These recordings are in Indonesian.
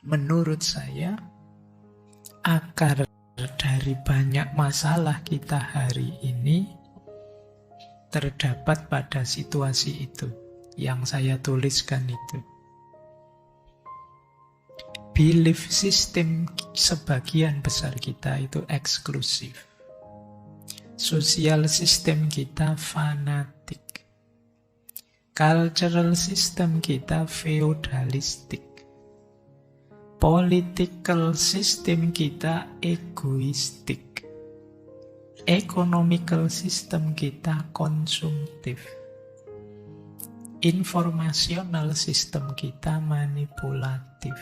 Menurut saya, akar dari banyak masalah kita hari ini terdapat pada situasi itu yang saya tuliskan itu. Belief system sebagian besar kita itu eksklusif. Sosial system kita fanatik. Cultural system kita feodalistik. Political system kita egoistik. Economical system kita konsumtif. Informational system kita manipulatif.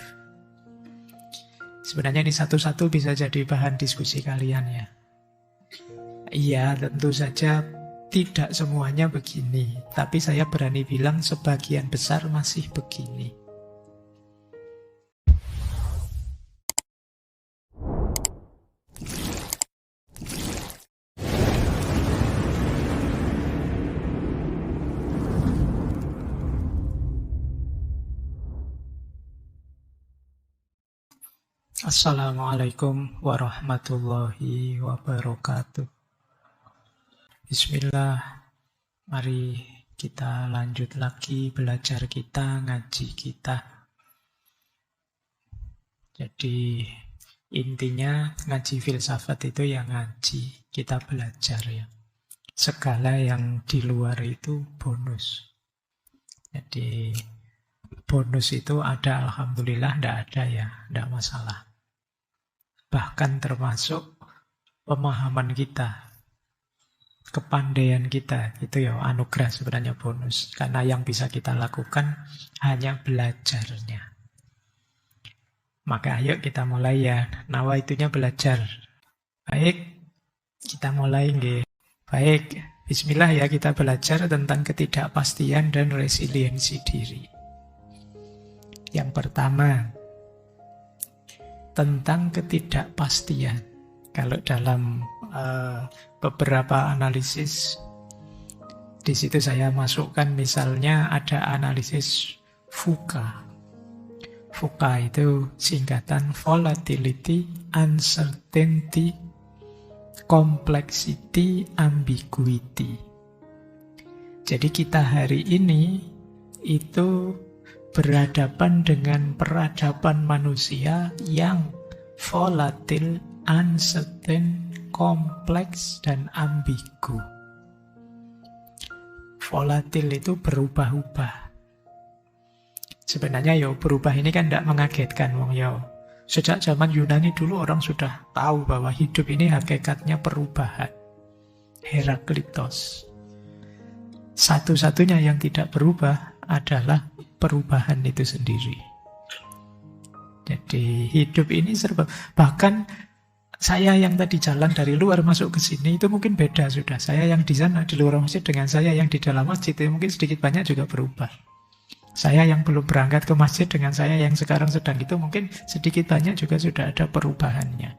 Sebenarnya ini satu-satu bisa jadi bahan diskusi kalian ya. Iya, tentu saja tidak semuanya begini. Tapi saya berani bilang sebagian besar masih begini. Assalamualaikum warahmatullahi wabarakatuh. Bismillah. Mari kita lanjut lagi belajar kita, ngaji kita. Jadi intinya ngaji filsafat itu ya ngaji, kita belajar ya. Segala yang di luar itu bonus. Jadi bonus itu ada, alhamdulillah, tidak ada ya, tidak masalah. Bahkan termasuk pemahaman kita, kepandaian kita, itu ya anugerah sebenarnya bonus. Karena yang bisa kita lakukan hanya belajarnya. Maka ayo kita mulai ya, nawaitunya belajar. Baik, kita mulai nggih. Baik, bismillah ya, kita belajar tentang ketidakpastian dan resiliensi diri. Yang pertama, tentang ketidakpastian. Kalau dalam beberapa analisis, di situ saya masukkan misalnya ada analisis VUCA. VUCA itu singkatan Volatility, Uncertainty, Complexity, Ambiguity. Jadi kita hari ini itu berhadapan dengan peradaban manusia yang volatil, uncertain, kompleks, dan ambigu. Volatil itu berubah-ubah. Sebenarnya berubah ini kan tidak mengagetkan. Sejak zaman Yunani dulu orang sudah tahu bahwa hidup ini hakikatnya perubahan. Heraklitos. Satu-satunya yang tidak berubah adalah perubahan itu sendiri. Jadi hidup ini serba. Bahkan saya yang tadi jalan dari luar masuk ke sini itu mungkin beda sudah. Saya yang di sana di luar masjid dengan saya yang di dalam masjid itu mungkin sedikit banyak juga berubah. Saya yang belum berangkat ke masjid dengan saya yang sekarang sedang itu mungkin sedikit banyak juga sudah ada perubahannya.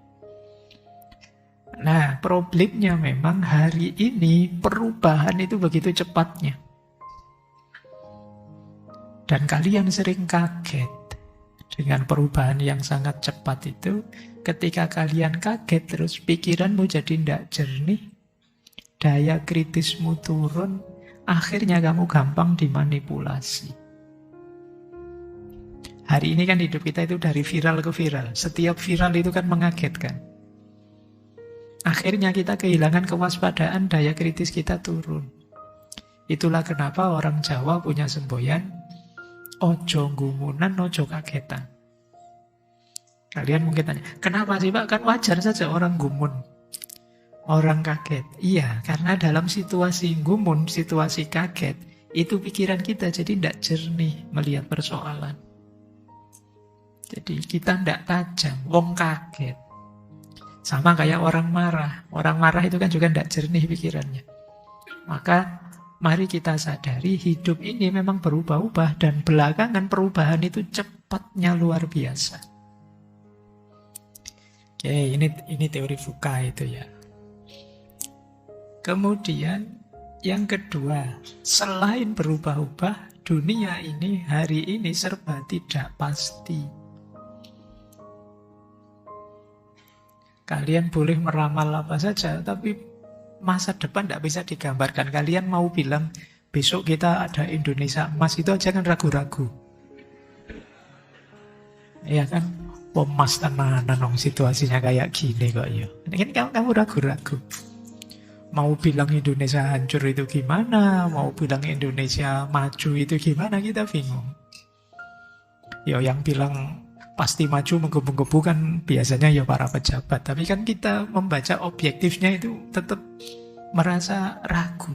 Nah, problemnya memang hari ini perubahan itu begitu cepatnya. Dan kalian sering kaget dengan perubahan yang sangat cepat itu. Ketika kalian kaget terus pikiranmu jadi tidak jernih, daya kritismu turun, akhirnya kamu gampang dimanipulasi. Hari ini kan hidup kita itu dari viral ke viral. Setiap viral itu kan mengagetkan. Akhirnya kita kehilangan kewaspadaan, daya kritis kita turun. Itulah kenapa orang Jawa punya semboyan, ojo gumunan, ojo kagetan. Kalian mungkin tanya, kenapa sih Pak? Kan wajar saja orang gumun, orang kaget. Iya, karena dalam situasi gumun, situasi kaget, itu pikiran kita jadi tidak jernih melihat persoalan. Jadi kita tidak tajam, wong kaget. Sama kayak orang marah. Orang marah itu kan juga tidak jernih pikirannya. Maka mari kita sadari hidup ini memang berubah-ubah dan belakangan perubahan itu cepatnya luar biasa. Oke, ini teori VUCA itu ya. Kemudian yang kedua, selain berubah-ubah, dunia ini hari ini serba tidak pasti. Kalian boleh meramal apa saja, tapi masa depan tidak bisa digambarkan. Kalian mau bilang, besok kita ada Indonesia emas, itu aja kan ragu-ragu. Iya kan? Emas tenanan, situasinya kayak gini kok ya. Ini kan kamu ragu-ragu. Mau bilang Indonesia hancur itu gimana, mau bilang Indonesia maju itu gimana, kita bingung. Ya yang bilang pasti maju menggebu-gebu kan biasanya ya para pejabat. Tapi kan kita membaca objektifnya itu tetap merasa ragu.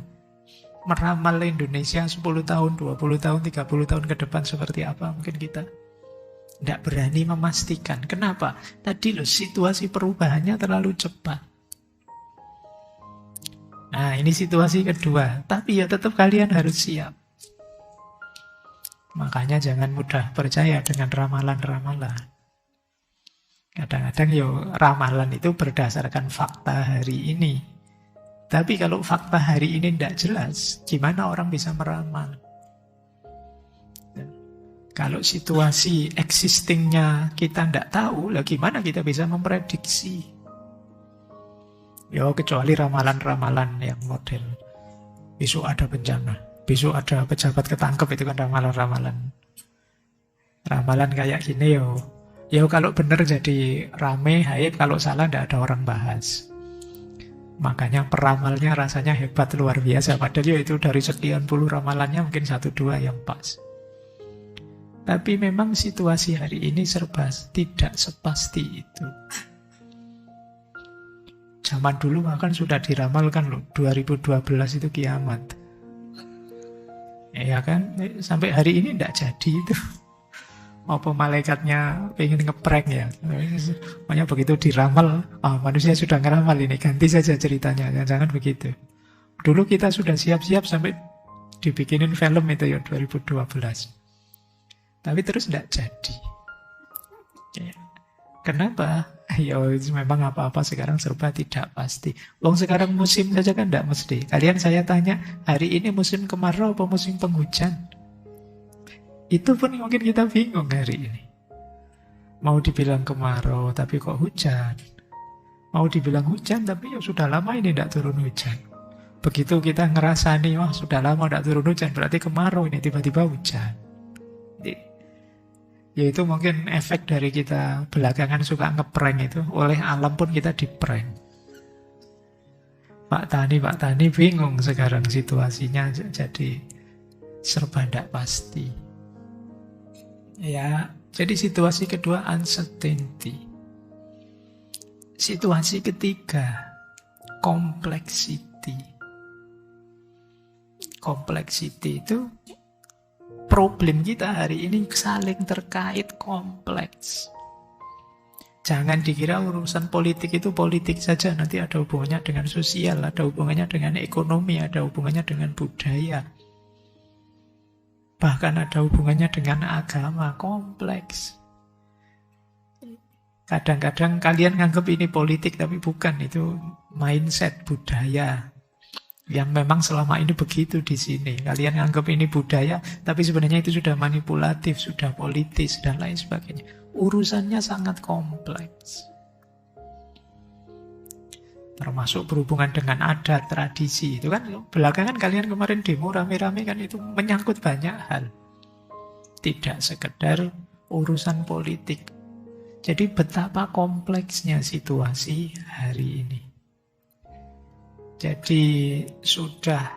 Meramal Indonesia 10 tahun, 20 tahun, 30 tahun ke depan seperti apa, mungkin kita tidak berani memastikan. Kenapa? Tadi loh, situasi perubahannya terlalu cepat. Nah, ini situasi kedua. Tapi ya tetap kalian harus siap. Makanya jangan mudah percaya dengan ramalan-ramalan. Kadang-kadang ya ramalan itu berdasarkan fakta hari ini. Tapi kalau fakta hari ini tidak jelas, gimana orang bisa meramal? Kalau situasi existingnya kita tidak tahu, lah gimana kita bisa memprediksi? Ya kecuali ramalan-ramalan yang model besok ada bencana, besok ada pejabat ketangkep, itu kan ramalan-ramalan. Ramalan kayak gini yo. Ya kalau benar jadi rame, hype, kalau salah tidak ada orang bahas. Makanya peramalnya rasanya hebat luar biasa. Padahal ya itu dari sekian puluh ramalannya mungkin 1-2 yang pas. Tapi memang situasi hari ini serba tidak sepasti itu. Zaman dulu bahkan sudah diramalkan loh, 2012 itu kiamat. Ya kan, sampai hari ini tidak jadi itu. Apa malaikatnya pengen ngeprank ya. Makanya begitu diramal, manusia sudah ngeramal ini, ganti saja ceritanya. Jangan begitu. Dulu kita sudah siap-siap sampai dibikinin film itu ya 2012. Tapi terus tidak jadi. Kenapa? Ya memang apa-apa sekarang serba tidak pasti. Wong sekarang musim saja kan tidak mesti. Kalian saya tanya, hari ini musim kemarau apa musim penghujan? Itu pun mungkin kita bingung hari ini. Mau dibilang kemarau tapi kok hujan. Mau dibilang hujan tapi ya sudah lama ini tidak turun hujan. Begitu kita ngerasa nih, wah sudah lama tidak turun hujan, berarti kemarau ini tiba-tiba hujan. Ya itu mungkin efek dari kita belakangan suka ngeprank itu. Oleh alam pun kita diprank. Pak Tani bingung sekarang situasinya, jadi serba tidak pasti. Ya, jadi situasi kedua uncertainty. Situasi ketiga complexity. Complexity itu problem kita hari ini saling terkait, kompleks. Jangan dikira urusan politik itu politik saja, nanti ada hubungannya dengan sosial, ada hubungannya dengan ekonomi, ada hubungannya dengan budaya. Bahkan ada hubungannya dengan agama, kompleks. Kadang-kadang kalian nganggap ini politik, tapi bukan, itu mindset budaya. Yang memang selama ini begitu di sini. Kalian anggap ini budaya, tapi sebenarnya itu sudah manipulatif, sudah politis, dan lain sebagainya. Urusannya sangat kompleks. Termasuk berhubungan dengan adat, tradisi. Itu kan belakangan kalian kemarin demo rame-rame kan itu menyangkut banyak hal. Tidak sekedar urusan politik. Jadi betapa kompleksnya situasi hari ini. Jadi sudah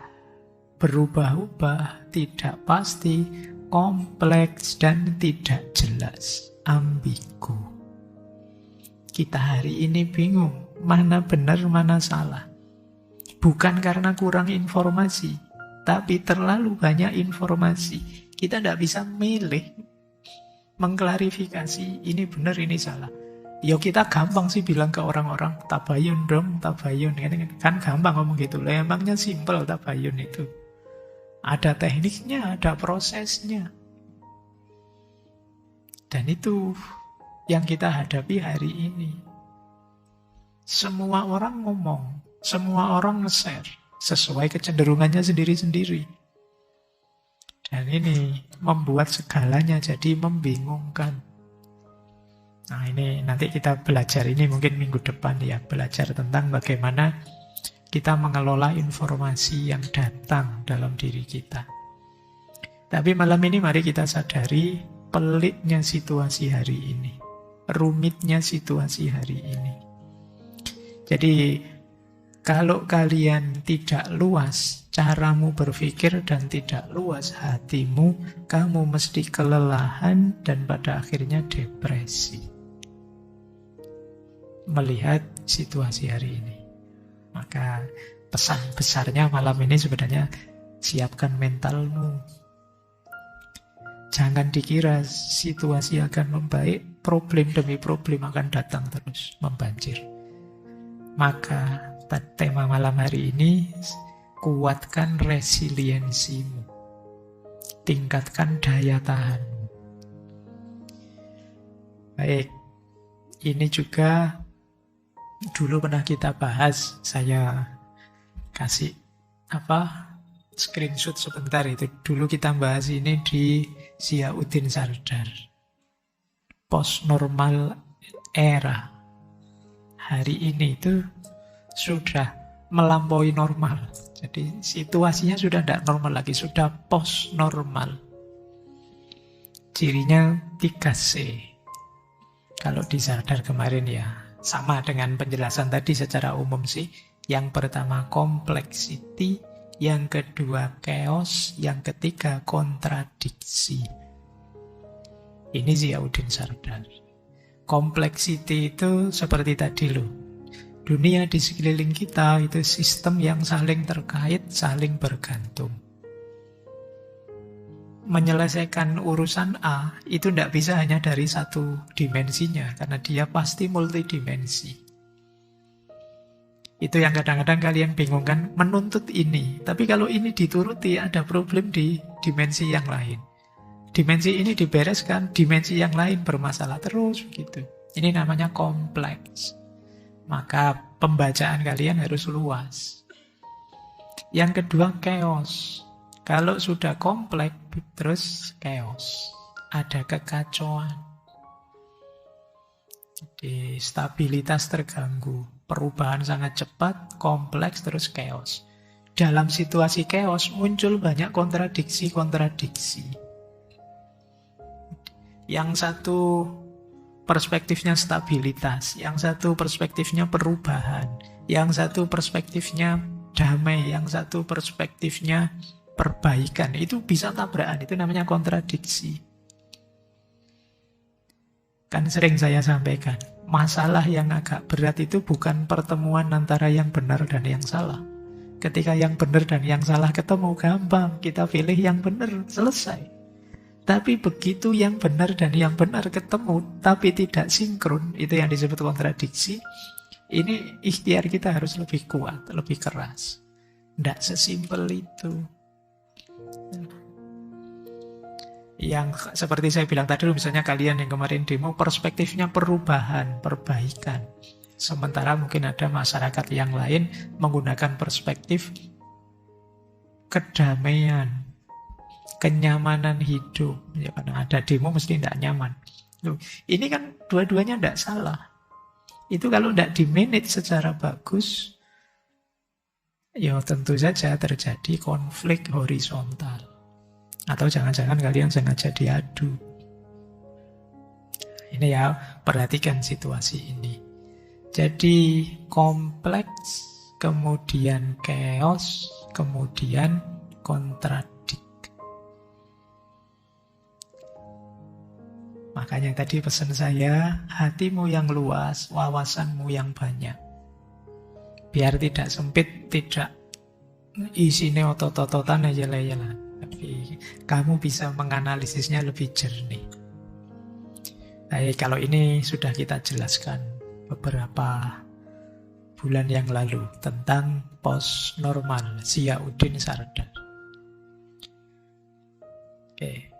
berubah-ubah, tidak pasti, kompleks, dan tidak jelas, ambigu. Kita hari ini bingung, mana benar, mana salah. Bukan karena kurang informasi, tapi terlalu banyak informasi. Kita tidak bisa milih, mengklarifikasi, ini benar, ini salah. Ya kita gampang sih bilang ke orang-orang, tabayun dong, tabayun. Kan gampang ngomong gitu. Lah emangnya simpel tabayun itu. Ada tekniknya, ada prosesnya. Dan itu yang kita hadapi hari ini. Semua orang ngomong, semua orang nge-share sesuai kecenderungannya sendiri-sendiri. Dan ini membuat segalanya jadi membingungkan. Nah, ini nanti kita belajar ini mungkin minggu depan ya, belajar tentang bagaimana kita mengelola informasi yang datang dalam diri kita. Tapi malam ini mari kita sadari peliknya situasi hari ini, rumitnya situasi hari ini. Jadi kalau kalian tidak luas caramu berpikir dan tidak luas hatimu, kamu mesti kelelahan dan pada akhirnya depresi melihat situasi hari ini. Maka pesan besarnya malam ini sebenarnya siapkan mentalmu. Jangan dikira situasi akan membaik, problem demi problem akan datang terus, membanjir. Maka tema malam hari ini, kuatkan resiliensimu. Tingkatkan daya tahanmu. Baik, ini juga dulu pernah kita bahas, saya kasih screenshot sebentar itu. Dulu kita bahas ini di Ziauddin Sardar. Post normal era. Hari ini itu sudah melampaui normal. Jadi situasinya sudah tidak normal lagi, sudah post normal. Cirinya 3C. Kalau di Sardar kemarin ya sama dengan penjelasan tadi secara umum sih. Yang pertama complexity, yang kedua chaos, yang ketiga kontradiksi. Ini Ziauddin Sardar. Complexity itu seperti tadi loh. Dunia di sekeliling kita itu sistem yang saling terkait, saling bergantung. Menyelesaikan urusan A itu tidak bisa hanya dari satu dimensinya, karena dia pasti multidimensi. Itu yang kadang-kadang kalian bingung kan, menuntut ini. Tapi kalau ini dituruti, ada problem di dimensi yang lain. Dimensi ini dibereskan, dimensi yang lain bermasalah terus begitu. Ini namanya kompleks. Maka pembacaan kalian harus luas. Yang kedua chaos. Kalau sudah kompleks, terus chaos. Ada kekacauan. Jadi stabilitas terganggu. Perubahan sangat cepat, kompleks, terus chaos. Dalam situasi chaos muncul banyak kontradiksi-kontradiksi. Yang satu perspektifnya stabilitas, yang satu perspektifnya perubahan, yang satu perspektifnya damai, yang satu perspektifnya perbaikan. Itu bisa tabrakan, itu namanya kontradiksi. Kan sering saya sampaikan, masalah yang agak berat itu bukan pertemuan antara yang benar dan yang salah. Ketika yang benar dan yang salah ketemu, gampang, kita pilih yang benar, selesai. Tapi begitu yang benar dan yang benar ketemu, tapi tidak sinkron, itu yang disebut kontradiksi. Ini ikhtiar kita harus lebih kuat, lebih keras. Tidak sesimpel itu. Yang seperti saya bilang tadi, misalnya kalian yang kemarin demo, perspektifnya perubahan, perbaikan. Sementara mungkin ada masyarakat yang lain menggunakan perspektif kedamaian, kenyamanan hidup. Ya, karena ada demo mesti tidak nyaman. Loh, ini kan dua-duanya tidak salah. Itu kalau tidak di-manage secara bagus, ya tentu saja terjadi konflik horizontal. Atau jangan-jangan kalian sengaja diadu. Ini ya, perhatikan situasi ini. Jadi kompleks, kemudian chaos, kemudian kontradik. Makanya tadi pesan saya, hatimu yang luas, wawasanmu yang banyak. Biar tidak sempit, tidak isinya otot-ototan aja lah. Tapi kamu bisa menganalisisnya lebih jernih. Baik, kalau ini sudah kita jelaskan beberapa bulan yang lalu tentang post normal Ziauddin Sardar. Oke,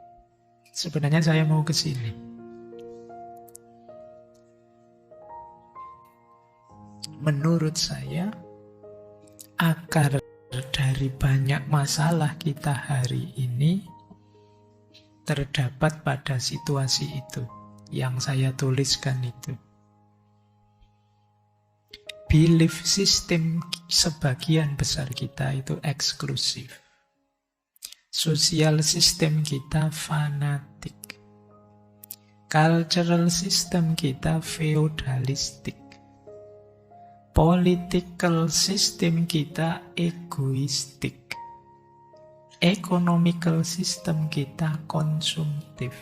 sebenarnya saya mau ke sini. Menurut saya, akar dari banyak masalah kita hari ini terdapat pada situasi itu. yang saya tuliskan itu. Belief system sebagian besar kita itu eksklusif. Sosial system kita fanatik. Cultural system kita feodalistik. Political system kita egoistik. Economical system kita konsumtif.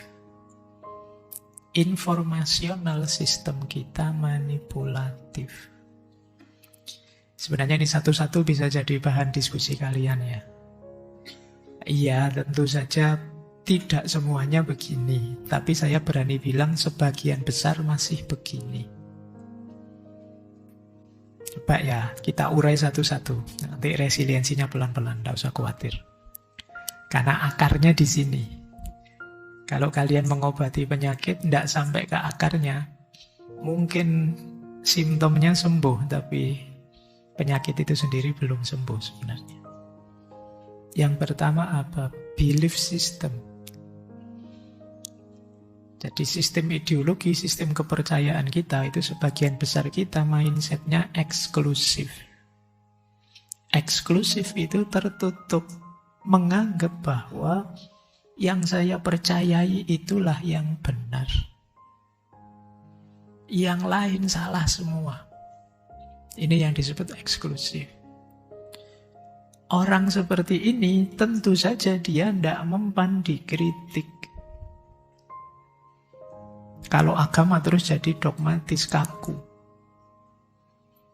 Informational system kita manipulatif. Sebenarnya ini satu-satu bisa jadi bahan diskusi kalian ya. Iya, tentu saja tidak semuanya begini. Tapi saya berani bilang sebagian besar masih begini. Coba ya, kita urai satu-satu. Nanti resiliensinya pelan-pelan, tidak usah khawatir. Karena akarnya di sini. Kalau kalian mengobati penyakit, tidak sampai ke akarnya. Mungkin simptomnya sembuh, tapi penyakit itu sendiri belum sembuh sebenarnya. Yang pertama apa? Belief system. Jadi sistem ideologi, sistem kepercayaan kita itu sebagian besar kita mindsetnya eksklusif. Eksklusif itu tertutup, menganggap bahwa yang saya percayai itulah yang benar. Yang lain salah semua. Ini yang disebut eksklusif. Orang seperti ini tentu saja dia tidak mempan dikritik. Kalau agama terus jadi dogmatis kaku.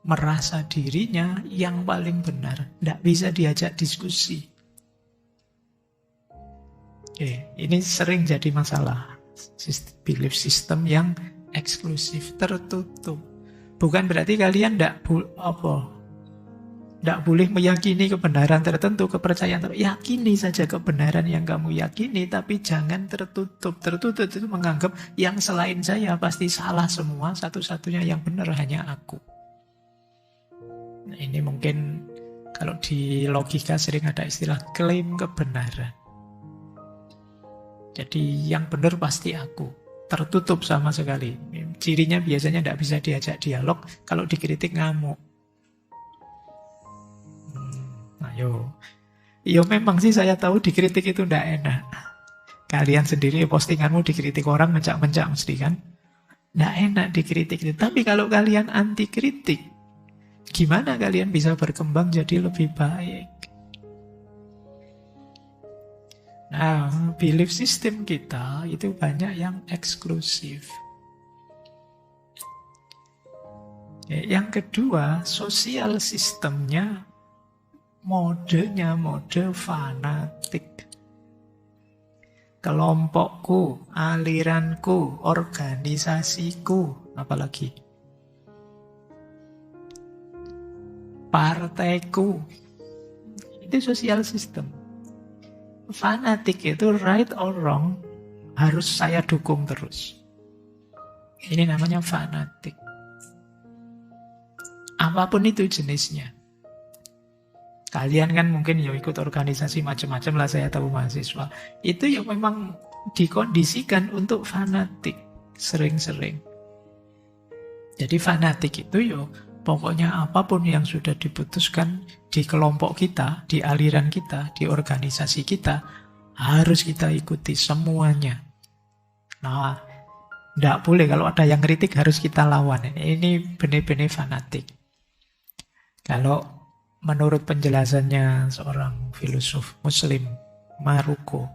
Merasa dirinya yang paling benar. Tidak bisa diajak diskusi. Oke, ini sering jadi masalah. Belief system yang eksklusif, tertutup. Bukan berarti kalian tidak boleh meyakini kebenaran tertentu, kepercayaan tertentu. Yakini saja kebenaran yang kamu yakini, tapi jangan tertutup. Tertutup itu menganggap yang selain saya pasti salah semua, satu-satunya yang benar hanya aku. Nah, ini mungkin kalau di logika sering ada istilah klaim kebenaran. Jadi yang benar pasti aku. Tertutup sama sekali. Cirinya biasanya tidak bisa diajak dialog, kalau dikritik ngamuk. Nah, yo memang sih saya tahu dikritik itu tidak enak. Kalian sendiri postinganmu dikritik orang mencak-mencak mesti kan? Tidak enak dikritik itu. Tapi kalau kalian anti kritik, gimana kalian bisa berkembang jadi lebih baik? Nah, belief system kita itu banyak yang eksklusif. Yang kedua, sosial sistemnya modenya mode fanatik. Kelompokku, aliranku, organisasiku, apalagi partaiku. Itu sosial system. Fanatik itu right or wrong harus saya dukung terus. Ini namanya fanatik. Apapun itu jenisnya. Kalian kan mungkin ya ikut organisasi macam-macam lah, saya tahu mahasiswa. Itu yang memang dikondisikan untuk fanatik sering-sering. Jadi fanatik itu ya pokoknya apapun yang sudah diputuskan di kelompok kita, di aliran kita, di organisasi kita, harus kita ikuti semuanya. Nah, tidak boleh kalau ada yang kritik harus kita lawan. Ini benar-benar fanatik. Kalau menurut penjelasannya seorang filosof Muslim, Maroko,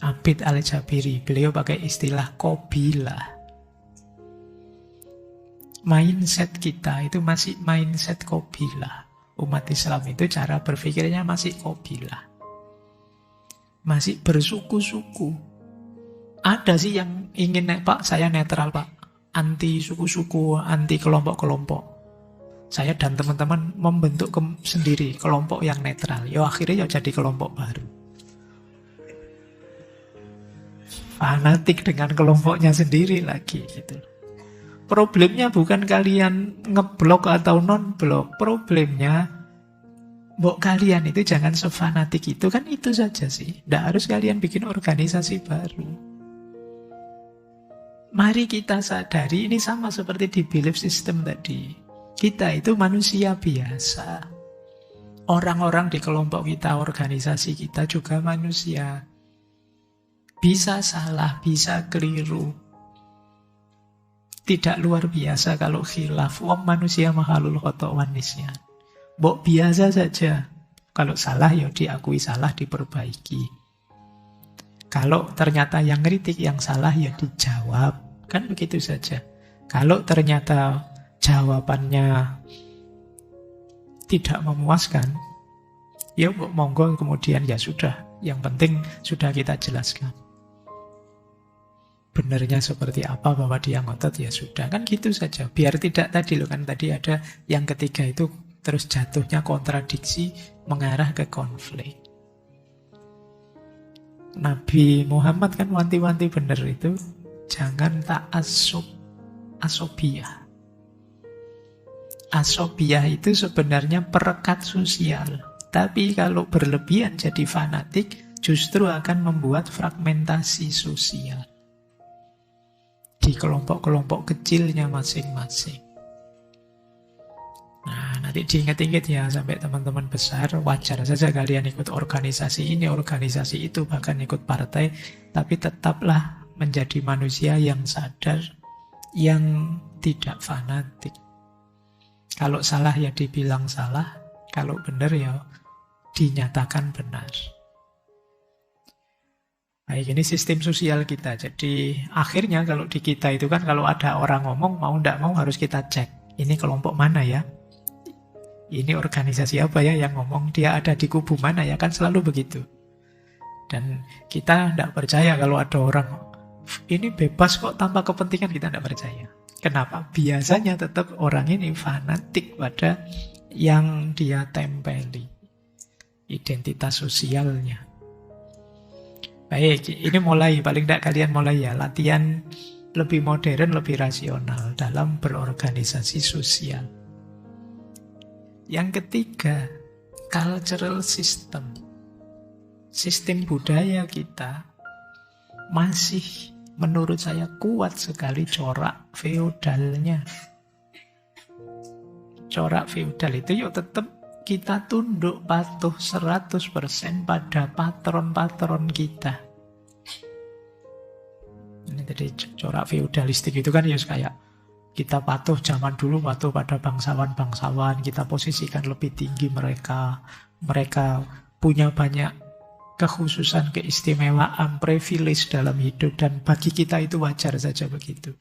Abid Al-Jabiri, beliau pakai istilah qabilah. Mindset kita itu masih mindset qabilah. Umat Islam itu cara berpikirnya masih qabilah. Masih bersuku-suku. Ada sih yang ingin, Pak, saya netral, Pak. Anti suku-suku, anti kelompok-kelompok. Saya dan teman-teman membentuk sendiri kelompok yang netral. Ya akhirnya ya jadi kelompok baru. Fanatik dengan kelompoknya sendiri lagi gitu. Problemnya bukan kalian ngeblok atau non-blok. Problemnya, mbok kalian itu jangan sefanatik itu. Kan itu saja sih. Tidak harus kalian bikin organisasi baru. Mari kita sadari, ini sama seperti di belief system tadi. Kita itu manusia biasa. Orang-orang di kelompok kita, organisasi kita juga manusia. Bisa salah, bisa keliru. Tidak luar biasa kalau khilaf. Wong manusia makhluk khotok wan nisyan. Mbok biasa saja. Kalau salah ya diakui salah, diperbaiki. Kalau ternyata yang kritik, yang salah ya dijawab. Kan begitu saja. Kalau ternyata jawabannya tidak memuaskan, ya monggo kemudian ya sudah. Yang penting sudah kita jelaskan. Benernya seperti apa bahwa dia ngotot ya sudah. Kan gitu saja. Biar tidak tadi loh kan tadi ada yang ketiga itu terus jatuhnya kontradiksi mengarah ke konflik. Nabi Muhammad kan wanti-wanti bener itu. Jangan ta'assub, asobiyah. Asobiyah itu sebenarnya perekat sosial. Tapi kalau berlebihan jadi fanatik, justru akan membuat fragmentasi sosial. Di kelompok-kelompok kecilnya masing-masing. Nah, nanti diingat-ingat ya sampai teman-teman besar, wajar saja kalian ikut organisasi ini, organisasi itu, bahkan ikut partai, tapi tetaplah menjadi manusia yang sadar, yang tidak fanatik. Kalau salah ya dibilang salah, kalau benar ya dinyatakan benar. Baik, ini sistem sosial kita. Jadi akhirnya kalau di kita itu kan kalau ada orang ngomong, mau tidak mau harus kita cek. Ini kelompok mana ya? Ini organisasi apa ya yang ngomong? Dia ada di kubu mana ya? Kan selalu begitu. Dan kita tidak percaya kalau ada orang ini bebas kok tanpa kepentingan, kita tidak percaya. Kenapa? Biasanya tetap orang ini fanatik pada yang dia tempeli. Identitas sosialnya. Baik, ini mulai, paling tidak kalian mulai ya, latihan lebih modern, lebih rasional dalam berorganisasi sosial. Yang ketiga, cultural system. Sistem budaya kita masih menurut saya kuat sekali corak feodalnya. Corak feodal itu yuk tetap kita tunduk patuh 100% pada patron-patron kita. Ini tadi corak feudalistik itu kan ya kayak kita patuh zaman dulu, patuh pada bangsawan-bangsawan, kita posisikan lebih tinggi mereka. Mereka punya banyak kekhususan, keistimewaan, privilege dalam hidup, dan bagi kita itu wajar saja begitu.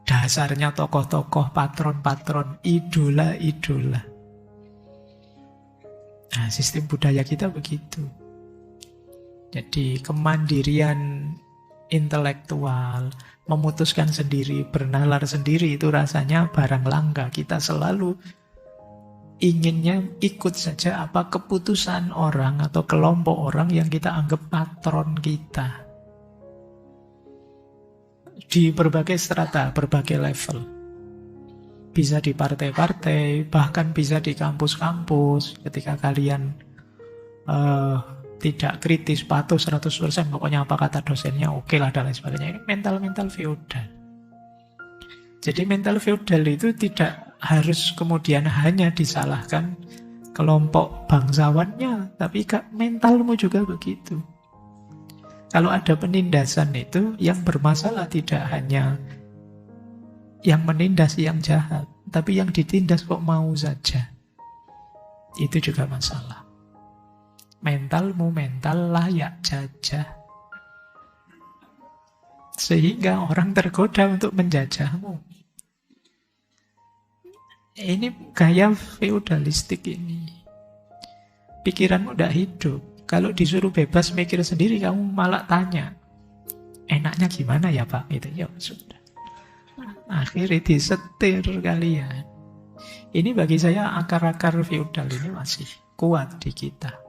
Dasarnya tokoh-tokoh, patron-patron, idola-idola. Nah, sistem budaya kita begitu. Jadi kemandirian intelektual, memutuskan sendiri, bernalar sendiri itu rasanya barang langka. Kita selalu inginnya ikut saja apa keputusan orang atau kelompok orang yang kita anggap patron kita. Di berbagai strata, berbagai level. Bisa di partai-partai, bahkan bisa di kampus-kampus. Ketika kalian tidak kritis, patuh 100%, pokoknya apa kata dosennya, oke lah, dan lain sebagainya. Ini mental-mental feodal. Jadi mental feodal itu tidak harus kemudian hanya disalahkan kelompok bangsawannya, tapi mentalmu juga begitu. Kalau ada penindasan itu, yang bermasalah tidak hanya yang menindas yang jahat, tapi yang ditindas kok mau saja. Itu juga masalah. Mentalmu mental layak jajah. Sehingga orang tergoda untuk menjajahmu. Ini gaya feudalistik ini. Pikiranmu tidak hidup. Kalau disuruh bebas mikir sendiri, kamu malah tanya, enaknya gimana ya Pak? Itu ya sudah. Akhirnya disetir kalian. Ini bagi saya akar-akar feudal ini masih kuat di kita.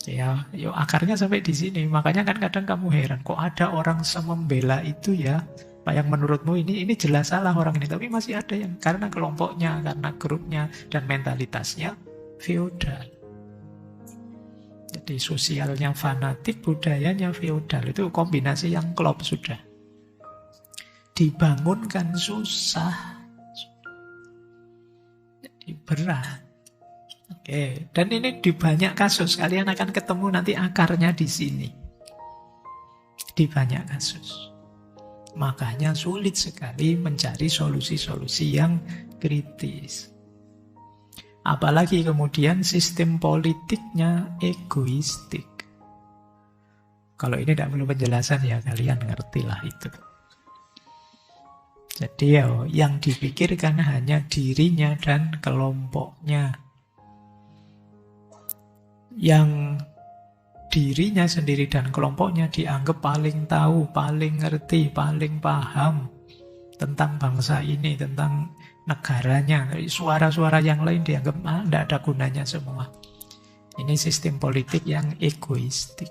Ya, yuk akarnya sampai di sini. Makanya kan kadang kamu heran, kok ada orang semembela itu ya? Pak, yang menurutmu ini jelas salah orang ini, tapi masih ada yang karena kelompoknya, karena grupnya dan mentalitasnya feodal. Jadi sosialnya fanatik, budayanya feodal. Itu kombinasi yang klop sudah. Dibangunkan susah. Jadi berat. Oke, dan ini di banyak kasus. Kalian akan ketemu nanti akarnya di sini. Di banyak kasus. Makanya sulit sekali mencari solusi-solusi yang kritis. Apalagi kemudian sistem politiknya egoistik. Kalau ini tidak perlu penjelasan ya, kalian ngertilah itu. Jadi yang dipikirkan hanya dirinya dan kelompoknya. Yang dirinya sendiri dan kelompoknya dianggap paling tahu, paling ngerti, paling paham tentang bangsa ini, tentang negaranya. Suara-suara yang lain dianggap tidak ada gunanya semua. Ini sistem politik yang egoistik.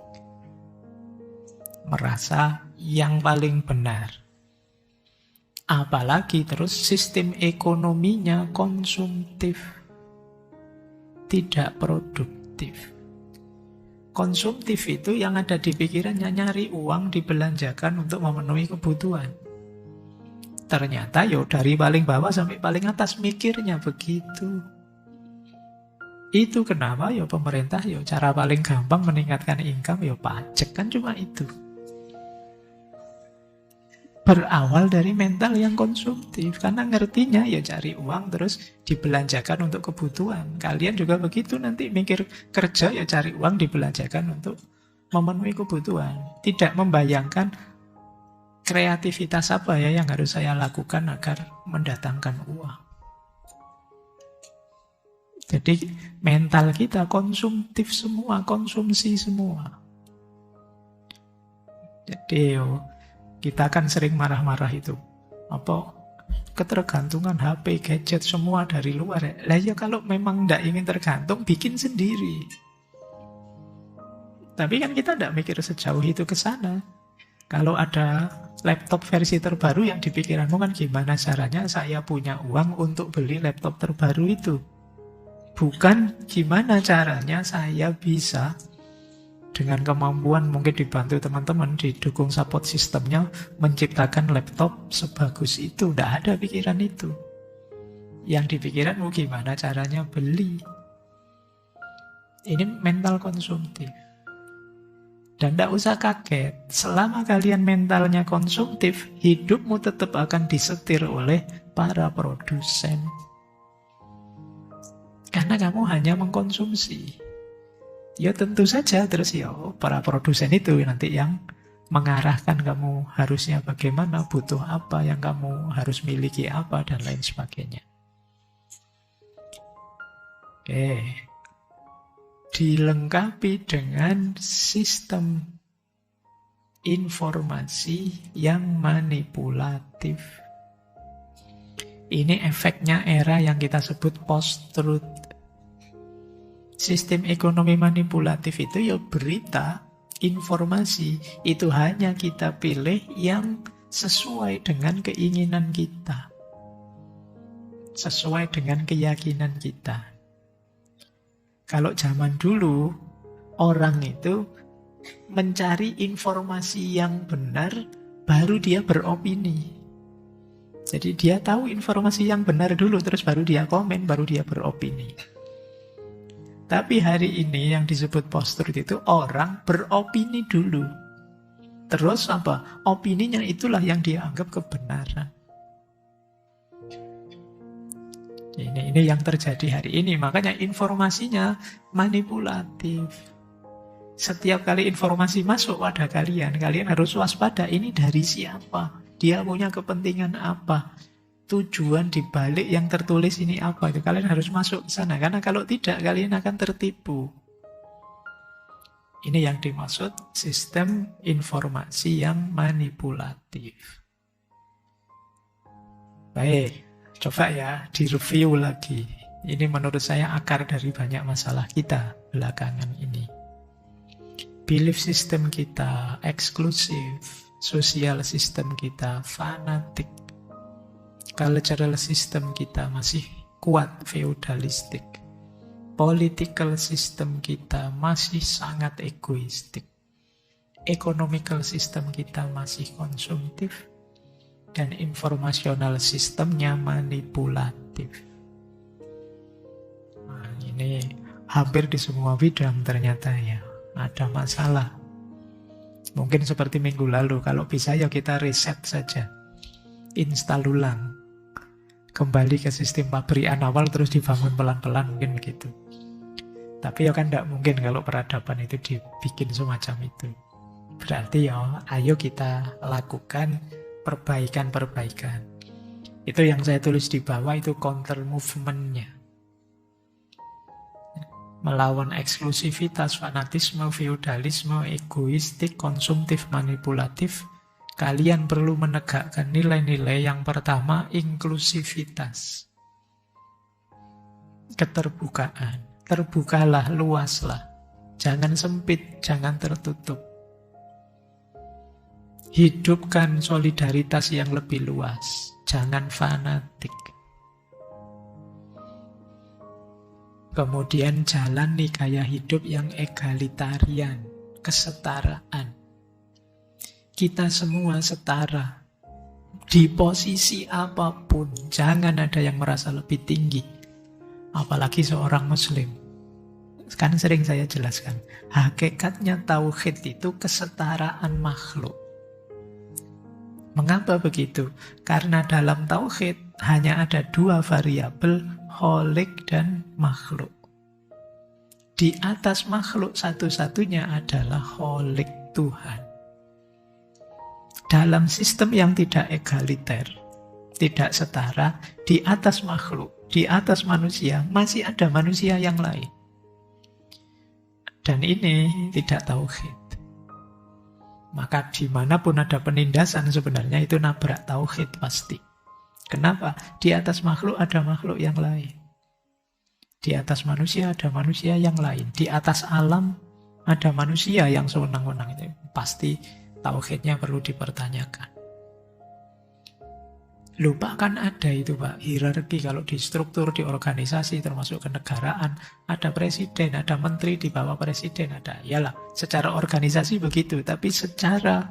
Merasa yang paling benar. Apalagi terus sistem ekonominya konsumtif. Tidak produktif. Konsumtif itu yang ada di pikirannya nyari uang dibelanjakan untuk memenuhi kebutuhan. Ternyata dari paling bawah sampai paling atas mikirnya begitu. Itu kenapa pemerintah cara paling gampang meningkatkan income pajak, kan cuma itu. Berawal dari mental yang konsumtif, karena ngertinya cari uang terus dibelanjakan untuk kebutuhan. Kalian juga begitu, nanti mikir kerja cari uang dibelanjakan untuk memenuhi kebutuhan. Tidak membayangkan kreativitas apa yang harus saya lakukan agar mendatangkan uang. Jadi mental kita konsumtif semua, konsumsi semua. Jadi kita kan sering marah-marah itu. Ketergantungan HP, gadget semua dari luar. Lah kalau memang tidak ingin tergantung, bikin sendiri. Tapi kan kita tidak mikir sejauh itu ke sana. Kalau ada laptop versi terbaru yang di pikiranmu kan gimana caranya saya punya uang untuk beli laptop terbaru itu. Bukan gimana caranya saya bisa dengan kemampuan mungkin dibantu teman-teman, didukung support sistemnya, menciptakan laptop sebagus itu. Tidak ada pikiran itu. Yang dipikiranmu gimana caranya beli. Ini mental konsumtif. Dan tidak usah kaget, selama kalian mentalnya konsumtif, hidupmu tetap akan disetir oleh para produsen. Karena kamu hanya mengkonsumsi. Tentu saja terus para produsen itu nanti yang mengarahkan kamu harusnya bagaimana, butuh apa, yang kamu harus miliki apa, dan lain sebagainya. Oke. Dilengkapi dengan sistem informasi yang manipulatif. Ini efeknya era yang kita sebut post-truth. Sistem ekonomi manipulatif itu berita, informasi, itu hanya kita pilih yang sesuai dengan keinginan kita. Sesuai dengan keyakinan kita. Kalau zaman dulu, orang itu mencari informasi yang benar, baru dia beropini. Jadi dia tahu informasi yang benar dulu, terus baru dia komen, baru dia beropini. Tapi hari ini yang disebut post-truth itu orang beropini dulu. Terus opininya itulah yang dia anggap kebenaran. Ini yang terjadi hari ini. Makanya informasinya manipulatif. Setiap kali informasi masuk pada kalian harus waspada. Ini dari siapa? Dia punya kepentingan apa? Tujuan dibalik yang tertulis ini apa? Itu kalian harus masuk ke sana. Karena kalau tidak, kalian akan tertipu. Ini yang dimaksud sistem informasi yang manipulatif. Baik, coba direview lagi. Ini menurut saya akar dari banyak masalah kita belakangan ini. Belief system kita eksklusif, sosial system kita fanatik, cultural system kita masih kuat feudalistik, Political system kita masih sangat egoistik. Economical system kita masih konsumtif. Dan informational sistemnya manipulatif. Nah, ini hampir di semua bidang ternyata ya ada masalah. Mungkin seperti minggu lalu, kalau bisa ya kita reset saja. Install ulang. Kembali ke sistem pabrikan awal terus dibangun pelan-pelan, mungkin begitu. Tapi ya kan tidak mungkin kalau peradaban itu dibikin semacam itu. Berarti ya ayo kita lakukan perbaikan-perbaikan. Itu yang saya tulis di bawah, itu counter movement-nya. Melawan eksklusivitas, fanatisme, feudalisme, egoistik, konsumtif, manipulatif, kalian perlu menegakkan nilai-nilai. Yang pertama, inklusivitas. Keterbukaan. Terbukalah, luaslah. Jangan sempit, jangan tertutup. Hidupkan solidaritas yang lebih luas. Jangan fanatik. Kemudian jalani gaya hidup yang egalitarian. Kesetaraan. Kita semua setara. Di posisi apapun. Jangan ada yang merasa lebih tinggi. Apalagi seorang muslim. Kan sering saya jelaskan. Hakikatnya tauhid itu kesetaraan makhluk. Mengapa begitu? Karena dalam tauhid hanya ada dua variabel, kholik dan makhluk. Di atas makhluk satu-satunya adalah kholik, Tuhan. Dalam sistem yang tidak egaliter, tidak setara, di atas makhluk, di atas manusia, masih ada manusia yang lain. Dan ini tidak tauhid. Maka dimanapun ada penindasan sebenarnya itu nabrak tauhid pasti. Kenapa? Di atas makhluk ada makhluk yang lain. Di atas manusia ada manusia yang lain. Di atas alam ada manusia yang sewenang-wenang. Itu pasti tauhidnya perlu dipertanyakan. Lupa kan ada itu Pak, hierarki kalau di struktur, di organisasi, termasuk kenegaraan. Ada presiden, ada menteri di bawah presiden, ada. Iyalah, secara organisasi begitu. Tapi secara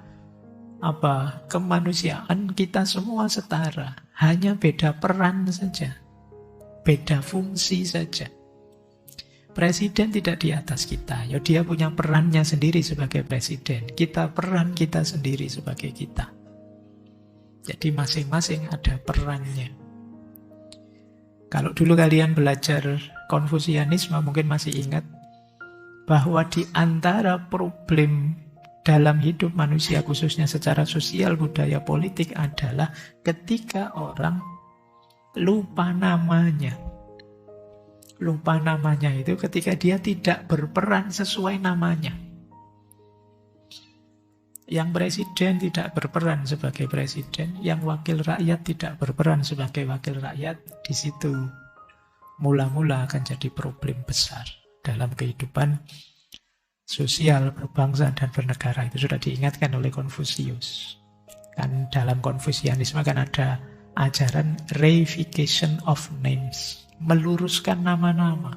kemanusiaan kita semua setara. Hanya beda peran saja. Beda fungsi saja. Presiden tidak di atas kita. Ya dia punya perannya sendiri sebagai presiden. Kita peran kita sendiri sebagai kita. Jadi masing-masing ada perannya. Kalau dulu kalian belajar Konfusianisme mungkin masih ingat bahwa di antara problem dalam hidup manusia khususnya secara sosial, budaya, politik adalah ketika orang lupa namanya. Lupa namanya itu ketika dia tidak berperan sesuai namanya. Yang presiden tidak berperan sebagai presiden, yang wakil rakyat tidak berperan sebagai wakil rakyat, di situ mula-mula akan jadi problem besar dalam kehidupan sosial, berbangsa, dan bernegara. Itu sudah diingatkan oleh Konfusius. Kan dalam Konfusianisme kan ada ajaran reification of names, meluruskan nama-nama.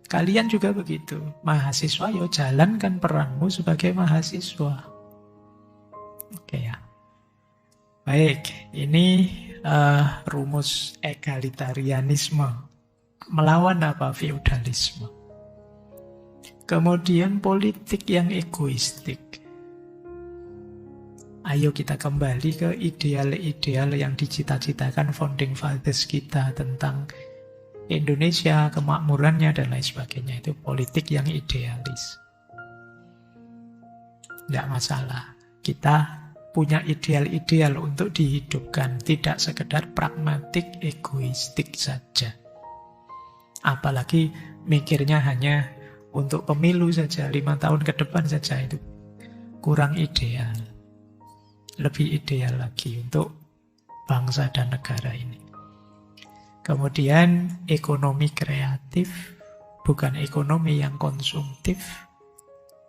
Kalian juga begitu, mahasiswa, yo jalankan peranmu sebagai mahasiswa. Oke ya. Baik, ini rumus egalitarianisme. Melawan apa? Feudalisme. Kemudian politik yang egoistik. Ayo kita kembali ke ideal-ideal yang dicita-citakan founding fathers kita tentang Indonesia, kemakmurannya, dan lain sebagainya. Itu politik yang idealis. Tidak masalah. Kita punya ideal-ideal untuk dihidupkan, tidak sekedar pragmatik, egoistik saja. Apalagi mikirnya hanya untuk pemilu saja, 5 tahun ke depan saja, itu kurang ideal. Lebih ideal lagi untuk bangsa dan negara ini. Kemudian ekonomi kreatif, bukan ekonomi yang konsumtif,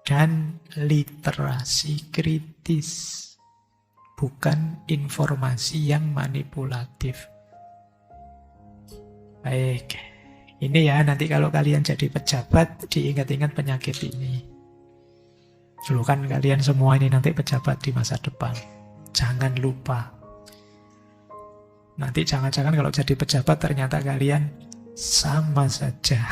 dan literasi kritis, bukan informasi yang manipulatif. Baik, Ini ya, nanti kalau kalian jadi pejabat, diingat-ingat penyakit ini. Dulu kan kalian semua ini nanti pejabat di masa depan. Jangan lupa. Nanti jangan-jangan kalau jadi pejabat ternyata kalian sama saja.